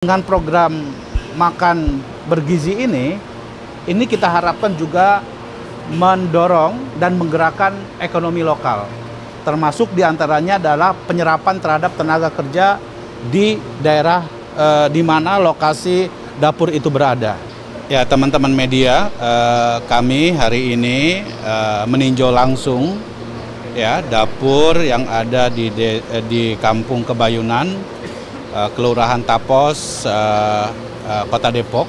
Dengan program makan bergizi ini kita harapkan juga mendorong dan menggerakkan ekonomi lokal. Termasuk diantaranya adalah penyerapan terhadap tenaga kerja di daerah di mana lokasi dapur itu berada. Ya, teman-teman media, kami hari ini meninjau langsung ya dapur yang ada di Kampung Kebayunan, Kelurahan Tapos, Kota Depok,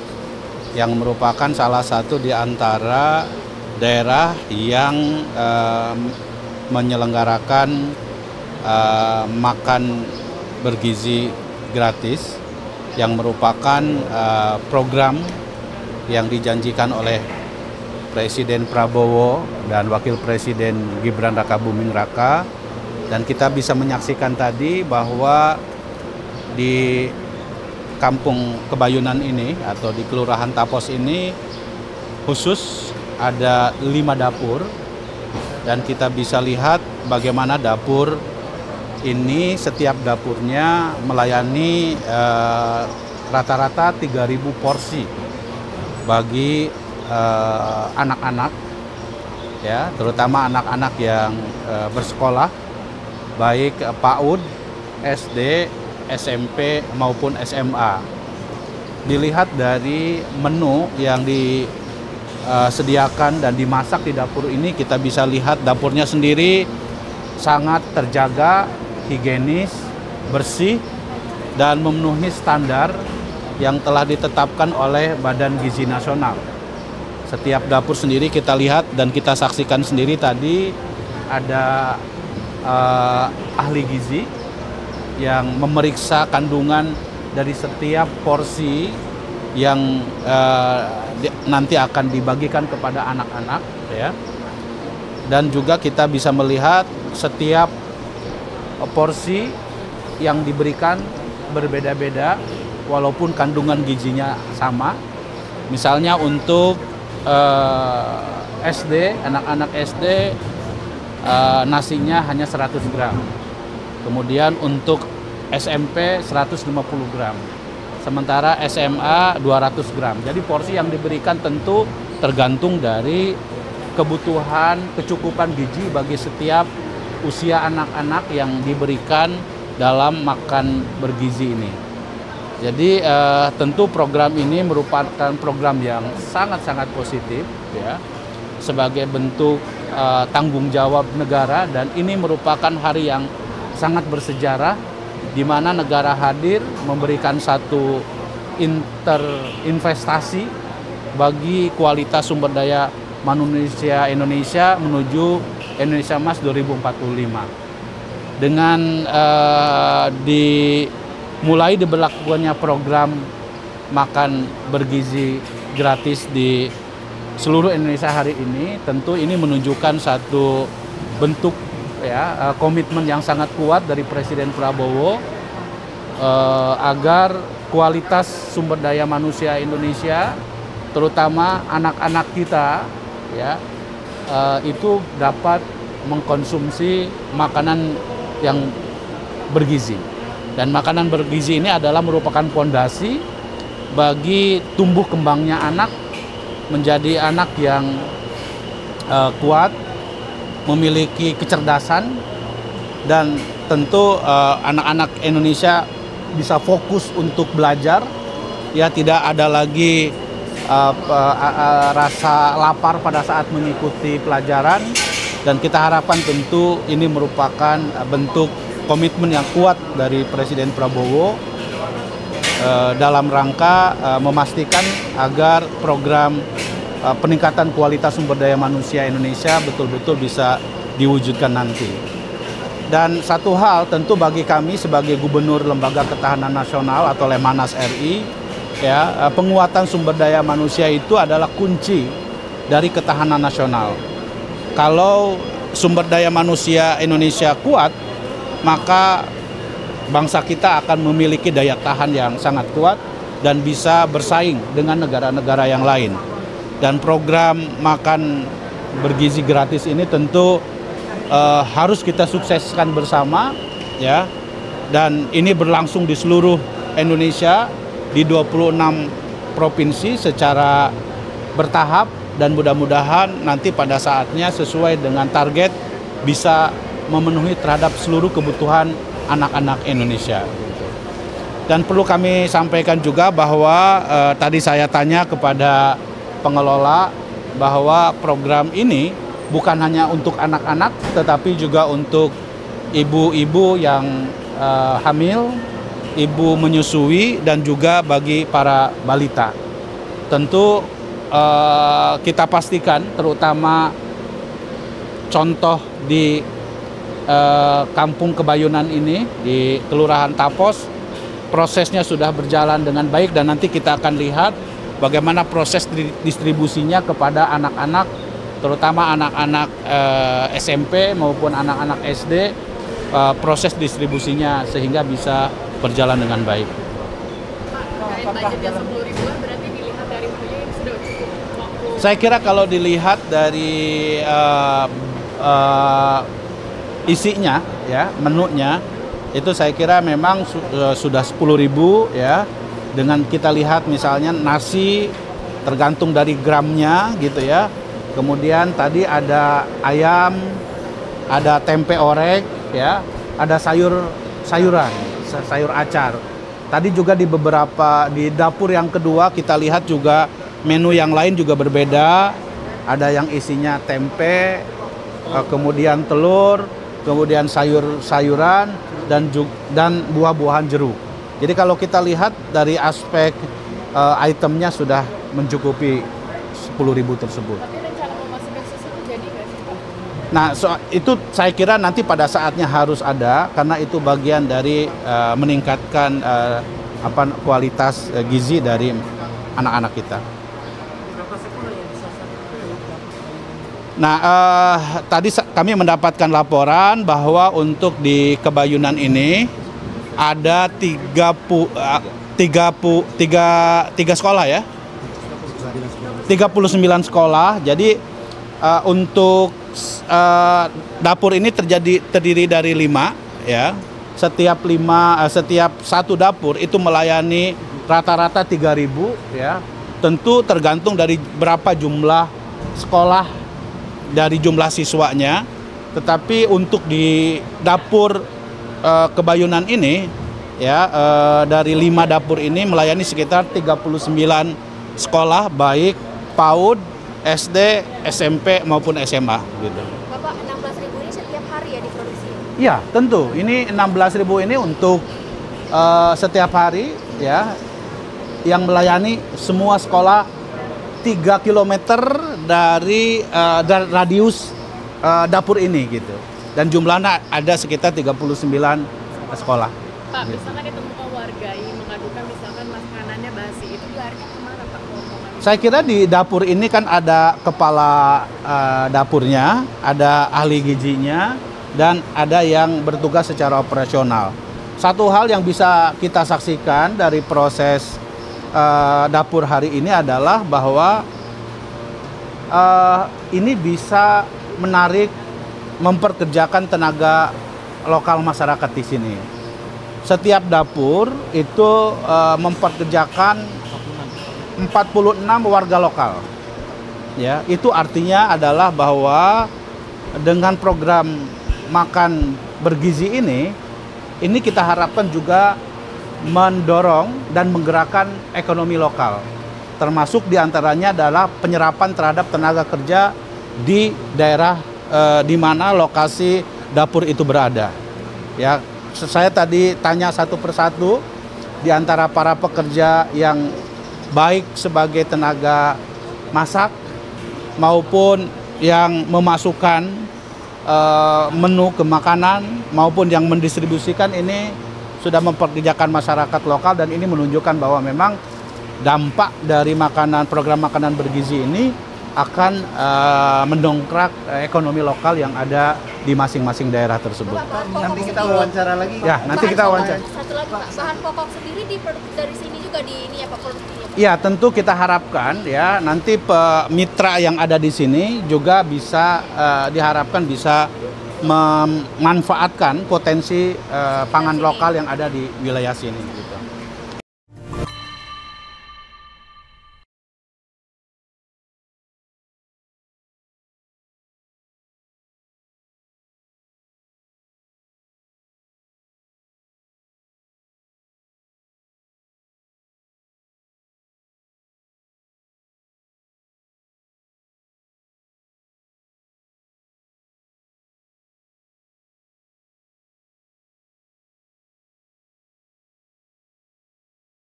yang merupakan salah satu di antara daerah yang menyelenggarakan makan bergizi gratis, yang merupakan program yang dijanjikan oleh Presiden Prabowo dan Wakil Presiden Gibran Rakabuming Raka. Dan kita bisa menyaksikan tadi bahwa di Kampung Kebayunan ini atau di Kelurahan Tapos ini khusus ada 5 dapur, dan kita bisa lihat bagaimana dapur ini setiap dapurnya melayani rata-rata 3.000 porsi bagi anak-anak ya, terutama anak-anak yang bersekolah baik PAUD, SD, SMP maupun SMA. Dilihat dari menu yang disediakan dan dimasak di dapur ini, kita bisa lihat dapurnya sendiri sangat terjaga, higienis, bersih, dan memenuhi standar yang telah ditetapkan oleh Badan Gizi Nasional. Setiap dapur sendiri kita lihat dan kita saksikan sendiri tadi ada ahli gizi yang memeriksa kandungan dari setiap porsi yang nanti akan dibagikan kepada anak-anak ya. Dan juga kita bisa melihat setiap porsi yang diberikan berbeda-beda walaupun kandungan gizinya sama. Misalnya untuk SD, anak-anak SD nasinya hanya 100 gram. Kemudian untuk SMP 150 gram, sementara SMA 200 gram. Jadi porsi yang diberikan tentu tergantung dari kebutuhan kecukupan gizi bagi setiap usia anak-anak yang diberikan dalam makan bergizi ini. Jadi tentu program ini merupakan program yang sangat-sangat positif ya, sebagai bentuk tanggung jawab negara, dan ini merupakan hari yang sangat bersejarah di mana negara hadir memberikan satu investasi bagi kualitas sumber daya manusia Indonesia menuju Indonesia Emas 2045. Dengan mulai diberlakukannya program makan bergizi gratis di seluruh Indonesia hari ini, tentu ini menunjukkan satu bentuk ya komitmen yang sangat kuat dari Presiden Prabowo agar kualitas sumber daya manusia Indonesia, terutama anak-anak kita ya itu dapat mengkonsumsi makanan yang bergizi. Dan makanan bergizi ini adalah merupakan fondasi bagi tumbuh kembangnya anak menjadi anak yang kuat, memiliki kecerdasan, dan tentu anak-anak Indonesia bisa fokus untuk belajar ya, tidak ada lagi rasa lapar pada saat mengikuti pelajaran. Dan kita harapkan tentu ini merupakan bentuk komitmen yang kuat dari Presiden Prabowo dalam rangka memastikan agar program peningkatan kualitas sumber daya manusia Indonesia betul-betul bisa diwujudkan nanti. Dan satu hal tentu bagi kami sebagai Gubernur Lembaga Ketahanan Nasional atau Lemhanas RI ya, penguatan sumber daya manusia itu adalah kunci dari ketahanan nasional. Kalau sumber daya manusia Indonesia kuat, maka bangsa kita akan memiliki daya tahan yang sangat kuat dan bisa bersaing dengan negara-negara yang lain. Dan program makan bergizi gratis ini tentu harus kita sukseskan bersama ya, dan ini berlangsung di seluruh Indonesia di 26 provinsi secara bertahap, dan mudah-mudahan nanti pada saatnya sesuai dengan target bisa memenuhi terhadap seluruh kebutuhan anak-anak Indonesia. Dan perlu kami sampaikan juga bahwa tadi saya tanya kepada pengelola bahwa program ini bukan hanya untuk anak-anak, tetapi juga untuk ibu-ibu yang hamil, ibu menyusui, dan juga bagi para balita. Tentu kita pastikan, terutama contoh di Kampung Kebayunan ini, di Kelurahan Tapos, prosesnya sudah berjalan dengan baik, dan nanti kita akan lihat bagaimana proses distribusinya kepada anak-anak, terutama anak-anak SMP maupun anak-anak SD, proses distribusinya sehingga bisa berjalan dengan baik. Terkait budgetnya 10.000-an berarti dilihat dari menunya ini sudah cukup waktu. Saya kira kalau dilihat dari isinya, ya, menunya, itu saya kira memang sudah 10.000, ya. Dengan kita lihat misalnya nasi tergantung dari gramnya gitu ya. Kemudian tadi ada ayam, ada tempe orek, ya, ada sayur acar. Tadi juga di dapur yang kedua kita lihat juga menu yang lain juga berbeda. Ada yang isinya tempe, kemudian telur, kemudian sayuran dan buah-buahan jeruk. Jadi kalau kita lihat dari aspek itemnya sudah mencukupi 10.000 tersebut. Tapi rencana memasukkan susu itu jadi nggak sih, Pak? Nah, itu saya kira nanti pada saatnya harus ada, karena itu bagian dari meningkatkan kualitas gizi dari anak-anak kita. Nah, tadi kami mendapatkan laporan bahwa untuk di Kebayunan ini ada 39 sekolah, ya. 39 sekolah. Jadi untuk dapur ini terdiri dari 5, ya. Setiap satu dapur itu melayani rata-rata 3.000, ya. Tentu tergantung dari berapa jumlah sekolah, dari jumlah siswanya. Tetapi untuk di dapur Kebayunan ini, ya, dari 5 dapur ini melayani sekitar 39 sekolah, baik PAUD, SD, SMP maupun SMA gitu. Bapak, 16.000 ini setiap hari ya diproduksi? Iya, tentu. Ini 16.000 ini untuk setiap hari, ya, yang melayani semua sekolah 3 km dari radius dapur ini gitu. Dan jumlahnya ada sekitar 39 sekolah. Pak, misalkan ditemukan warga yang mengadukan misalkan makanannya basi, itu dilarikan kemana, Pak? Saya kira di dapur ini kan ada kepala dapurnya, ada ahli gizinya, dan ada yang bertugas secara operasional. Satu hal yang bisa kita saksikan dari proses dapur hari ini adalah bahwa ini bisa menarik, memperkerjakan tenaga lokal masyarakat di sini. Setiap dapur itu memperkerjakan 46 warga lokal. Ya, itu artinya adalah bahwa dengan program makan bergizi ini kita harapkan juga mendorong dan menggerakkan ekonomi lokal. Termasuk diantaranya adalah penyerapan terhadap tenaga kerja di daerah di mana lokasi dapur itu berada. Ya, saya tadi tanya satu persatu di antara para pekerja yang baik sebagai tenaga masak maupun yang memasukkan menu ke makanan maupun yang mendistribusikan, ini sudah memperkerjakan masyarakat lokal, dan ini menunjukkan bahwa memang dampak dari program makanan bergizi ini akan mendongkrak ekonomi lokal yang ada di masing-masing daerah tersebut. Nanti kita wawancara lagi. Ya, nanti kita wawancara. Satu lagi, Pak, bahan pokok sendiri diproduksi dari sini juga di ini ya, Pak, produksinya? Ya, tentu kita harapkan ya nanti mitra yang ada di sini juga bisa diharapkan bisa memanfaatkan potensi pangan lokal yang ada di wilayah sini.